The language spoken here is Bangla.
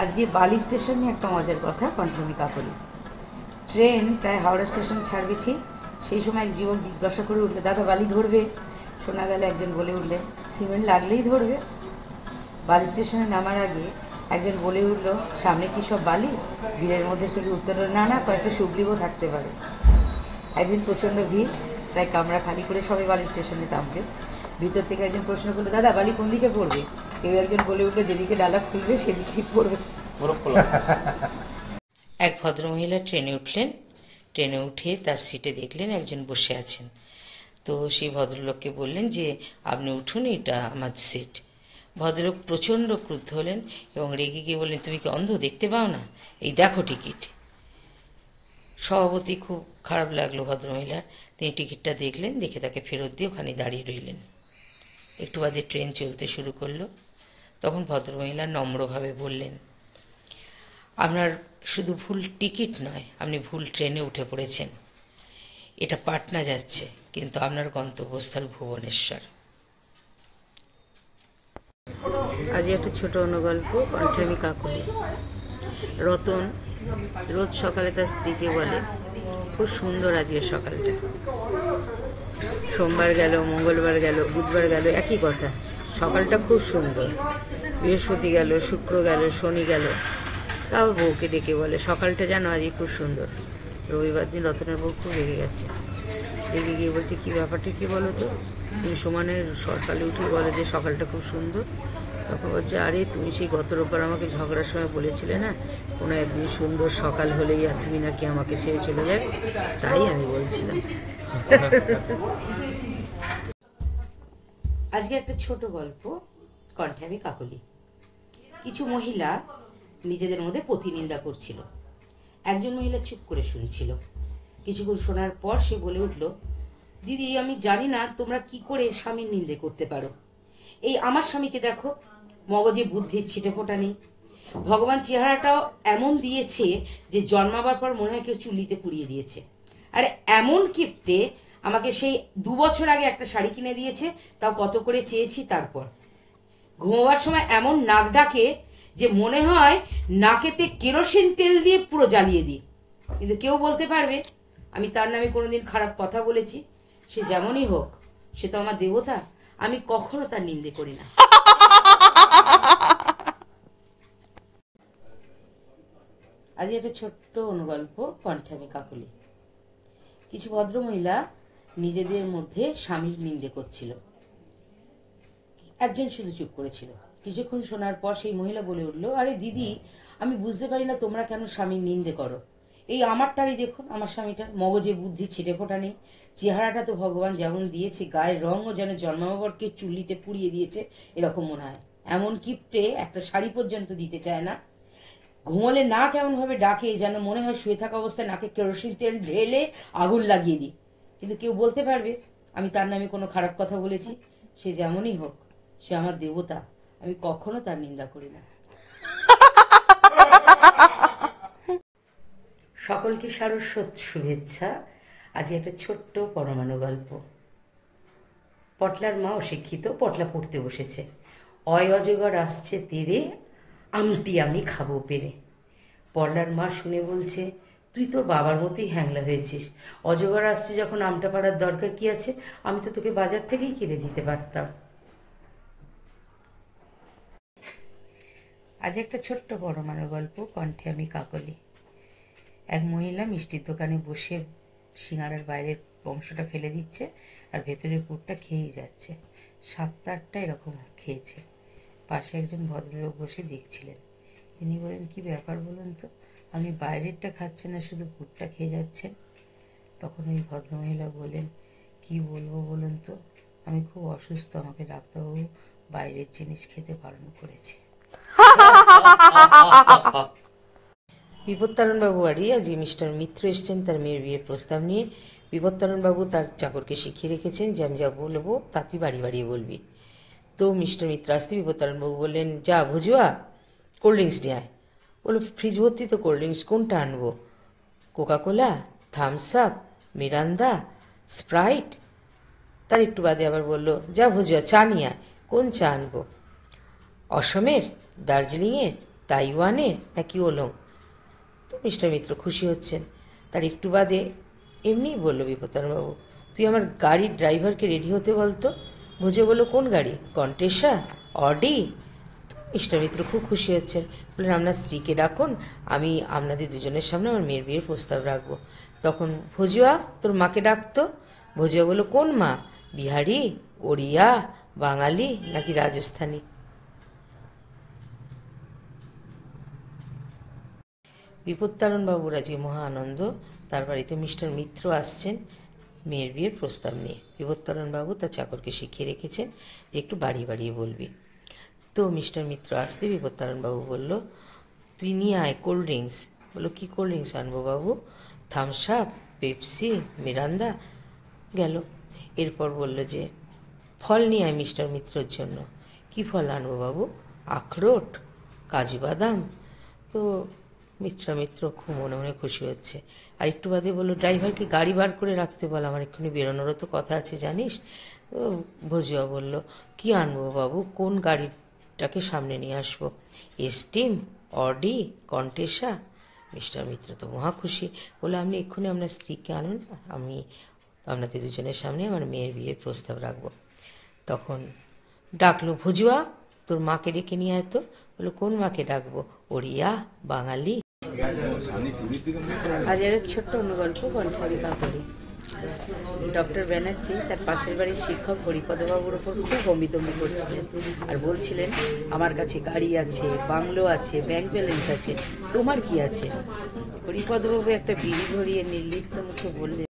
আজকে বালি স্টেশন নিয়ে একটা মজার কথা কণ্ঠমি কাকলি। ট্রেন প্রায় হাওড়া স্টেশন ছাড়বে ঠিক সেই সময় এক যুবক জিজ্ঞাসা করে উঠলে, দাদা বালি ধরবে? শোনা গেল একজন বলে উঠলেন, সিমেন্ট লাগলেই ধরবে। বালি স্টেশনে নামার আগে একজন বলে উঠল, সামনে কি সব বালি? ভিড়ের মধ্যে থেকে উত্তর হলো, না না, কয়েকটা সুগ্রীবও থাকতে পারে। একদিন প্রচণ্ড ভিড়, প্রায় কামরা খালি করে সবাই বালি স্টেশনে নামবে। ভিতর থেকে একজন প্রশ্ন করলো, দাদা বালি কোন দিকে পড়বে? কেউ একজন বলে উঠলো, যেদিকে ডালা খুলবে সেদিকেই পড়বে। এক ভদ্রমহিলা ট্রেনে উঠলেন। ট্রেনে উঠে তার সিটে দেখলেন একজন বসে আছেন। তো সেই ভদ্রলোককে বললেন যে, আপনি উঠুন, এটা আমার সিট। ভদ্রলোক প্রচণ্ড ক্রুদ্ধ হলেন এবং রেগে গিয়ে বললেন, তুমি কি অন্ধ, দেখতে পাও না? এই দেখো টিকিট। সভাপতি খুব খারাপ লাগলো ভদ্রমহিলার। তিনি টিকিটটা দেখলেন, দেখে তাকে ফেরত দিয়ে ওখানে দাঁড়িয়ে রইলেন। একটু বাদে ট্রেন চলতে শুরু করলো। তখন ভদ্রমহিলা নম্রভাবে বললেন, আপনার শুধু ভুল টিকিট নয়, আপনি ভুল ট্রেনে উঠে পড়েছেন। এটা পাটনা যাচ্ছে, কিন্তু আপনার গন্তব্যস্থল ভুবনেশ্বর। আজ একটা ছোট অনুগল্প, কণ্ঠমি কাকলি। রতন রোজ সকালে তার স্ত্রীকে বলে, খুব সুন্দর আজকের সকালটা। সোমবার গেল, মঙ্গলবার গেল, বুধবার গেল, একই কথা, সকালটা খুব সুন্দর। বৃহস্পতি গেল, শুক্র গেল, শনি গেল, তাও বউকে ডেকে বলে, সকালটা যেন আজই খুব সুন্দর। রবিবার দিন রতনের বউ খুব রেগে গেছে। রেগে গিয়ে বলছে, কী ব্যাপারটা কী বলো তো? তুমি সমানে সকালে উঠে বলে যে সকালটা খুব সুন্দর। তখন বলছে, আরে তুমি সেই গত রোববার আমাকে ঝগড়ার সময় বলেছিলে না, কোনো একদিন সুন্দর সকাল হলেই আর তুমি নাকি আমাকে ছেড়ে চলে যাবে, তাই আমি বলছিলাম। আজকে একটা ছোট গল্প, কণ্ঠমি কাকলি। কিছু মহিলা নিজেদের মধ্যে প্রতিনিন্দা করছিল। একজন মহিলা চুপ করে শুনছিল। কিছুক্ষণ শোনার পর সে বলে উঠল, দিদি, আমি জানি না তোমরা কি করে স্বামীর নিন্দে করতে পারো। এই আমার স্বামীকে দেখো, মগজে বুদ্ধির ছিটে ফোটা নেই। ভগবান চেহারাটাও এমন দিয়েছে যে জন্মাবার পর মনে হয় কেউ চুলিতে পুড়িয়ে দিয়েছে। আর এমন কিপ্টে, আমাকে সেই 2 বছর আগে একটা শাড়ি কিনে দিয়েছে, তাও কত করে চেয়েছি। তারপর ঘুমোবার সময় এমন নাক ডাকে যে মনে হয় নাকেতে কেরোসিন তেল দিয়ে পুরো জ্বালিয়ে দিই। কিন্তু কেউ বলতে পারবে আমি তার নামে কোনোদিন খারাপ কথা বলেছি? সে যেমনই হোক, সে তো আমার দেবতা, আমি কখনো তার নিন্দে করি না। আজ একটা ছোট্ট অনুগল্প, কণ্ঠমি কাকলি। কিছু ভদ্রমহিলা নিজেদের মধ্যে স্বামীর নিন্দে করছিল। একজন শুধু চুপ করেছিল। কিছুক্ষণ শোনার পর সেই মহিলা বলে উঠল, আরে দিদি, আমি বুঝতে পারি না তোমরা কেন স্বামীর নিন্দে করো। এই আমারটারই দেখুন, আমার স্বামীটার মগজে বুদ্ধি ছিটে ফোটা নেই। চেহারাটা তো ভগবান যেমন দিয়েছে, গায়ের রঙও যেন জন্মাবরকে চুল্লিতে পুড়িয়ে দিয়েছে এরকম মনে হয়। এমন কিপটে একটা শাড়ি পর্যন্ত দিতে চায় না। ঘুমোলে নাক এমন ভাবে ডাকে যেন মনে হয় শুয়ে থাকা অবস্থায় নাকে কেরোসিন তেল ঢেলে আগুন লাগিয়ে দিই। কিন্তু কেউ বলতে পারবে আমি তার নামে কোনো খারাপ কথা বলেছি? সে যেমনই হোক, সে আমার দেবতা, আমি কখনো তার নিন্দা করি না। সকলকে সারস্বত শুভেচ্ছা। আজ একটা ছোট্ট পরমাণু গল্প। পটলার মা অশিক্ষিত, পটলা পড়তে বসেছে। অজগর আসছে তেরে, আমটি আমি খাবো পেরে। পটলার মা শুনে বলছে, তুই তোর বাবার মতোই হ্যাংলা হয়েছিস। অজগর আসছে যখন আমটা পাড়ার দরকার কি আছে? আমি তো তোকে বাজার থেকেই কিনে দিতে পারতাম। আজ একটা ছোট্ট পরমাণু গল্প, কণ্ঠে আমি কাকলি। এক মহিলা মিষ্টির দোকানে বসে সিঙ্গারার বাইরের অংশটা ফেলে দিচ্ছে আর ভেতরের পুরটা খেয়েই যাচ্ছে। 7-8টা এরকম খেয়েছে। পাশে একজন ভদ্রলোক বসে দেখছিলেন। তিনি বলেন, কি ব্যাপার বলুন তো, আপনি বাইরেরটা খাচ্ছেন না, শুধু পুরটা খেয়ে যাচ্ছেন? তখন ওই ভদ্রমহিলা বলেন, কি বলবো বলুন তো, আমি খুব অসুস্থ, আমাকে ডাক্তারবাবু বাইরের জিনিস খেতে বারণ করেছে। বিপত্তারণবাবু বাড়ি আজ মিস্টার মিত্র এসেছেন তার মেয়ের বিয়ের প্রস্তাব নিয়ে। বিপত্তারণবাবু তার চাকরকে শিখিয়ে রেখেছেন যে আমি যা বলবো তা তুই বাড়ি বাড়িয়ে বলবি। তো মিস্টার মিত্র আসতে বিপত্তারণবাবু বললেন, যা ভুজুয়া, কোল্ড ড্রিঙ্কস নিয়ে আয়। বললো, ফ্রিজ ভর্তি তো কোল্ড ড্রিঙ্কস, কোনটা আনবো? Coca Cola, Thums Up, Mirinda, Sprite? তার একটু বাদে আবার বলল, যা ভুজুয়া, চা নিয়ে আয়। কোন চা আনবো? অসমের, দার্জিলিংয়ের, তাইওয়ানের নাকি ওলং? তো মিস্টার মিত্র খুশি হচ্ছেন। তার একটু বাদে এমনিই বলল বিপত্তারণবাবু, তুই আমার গাড়ির ড্রাইভারকে রেডি হতে বলতো। বুঝে বললো, কোন গাড়ি? কন্টেসা? অডি? মিস্টার মিত্র খুব খুশি হচ্ছেন, বললেন, আপনার স্ত্রীকে ডাকুন, আমি আপনাদের দুজনের সামনে আমার মেয়ের বিয়ের প্রস্তাব রাখবো। তখন ভজুয়া, তোর মাকে ডাকতো। ভজুয়া বলল, কোন মা? বিহারি, ওড়িয়া, বাঙালি নাকি রাজস্থানী? বিপত্তারণবাবুর আজকে মহা আনন্দ। তার বাড়িতে মিস্টার মিত্র আসছেন মেয়ের বিয়ের প্রস্তাব নিয়ে। বিপত্তারণবাবু তার চাকরকে শিখিয়ে রেখেছেন যে একটু বাড়িয়ে বাড়িয়ে বলবি। তো মিস্টার মিত্র আসতে বিপত্তারণবাবু বলল, তুই নিয়ে আয় কোল্ড ড্রিঙ্কস। বললো, কী কোল্ড ড্রিঙ্কস আনবো বাবু? Thums Up, Pepsi, Mirinda? গেল। এরপর বলল যে, ফল নিয়ে আয় মিস্টার মিত্রর জন্য। কি ফল আনবো বাবু? আখরোট, কাজু বাদাম? তো মিত্র খুব মনে মনে খুশি হচ্ছে। আর একটু বাদে বললো, ড্রাইভারকে গাড়ি বার করে রাখতে বল, আমার এক্ষুনি বেরোনোরও তো কথা আছে জানিস। তো ভজুয়া বলল, কি আনবো বাবু? কোন গাড়িটাকে সামনে নিয়ে আসবো? Esteem, Audi, Contessa? Mister Mitra তো মহা খুশি, বললো, আপনি এক্ষুনি আপনার স্ত্রীকে আনুন, আমি আপনাদের দুজনের সামনে আমার মেয়ের বিয়ের প্রস্তাব রাখবো। তখন ডাকলো, ভজুয়া, তোর মাকে ডেকে নিয়ে আয় তো। বললো, কোন মাকে ডাকবো? ওড়িয়া, বাঙালি? আজ এক ছোট্ট অনুগল্প, কণ্ঠে কাকলি। ডক্টর ব্যানার্জি তার পাশের বাড়ির শিক্ষক হরিপদবাবুর ওপর খুব হম্বিতম্বি করছিলেন আর বলছিলেন, আমার কাছে গাড়ি আছে, বাংলো আছে, ব্যাংক ব্যালেন্স আছে, তোমার কি আছে? হরিপদবাবু একটা বিড়ি ধরিয়ে নির্লিপ্ত মুখে বললেন,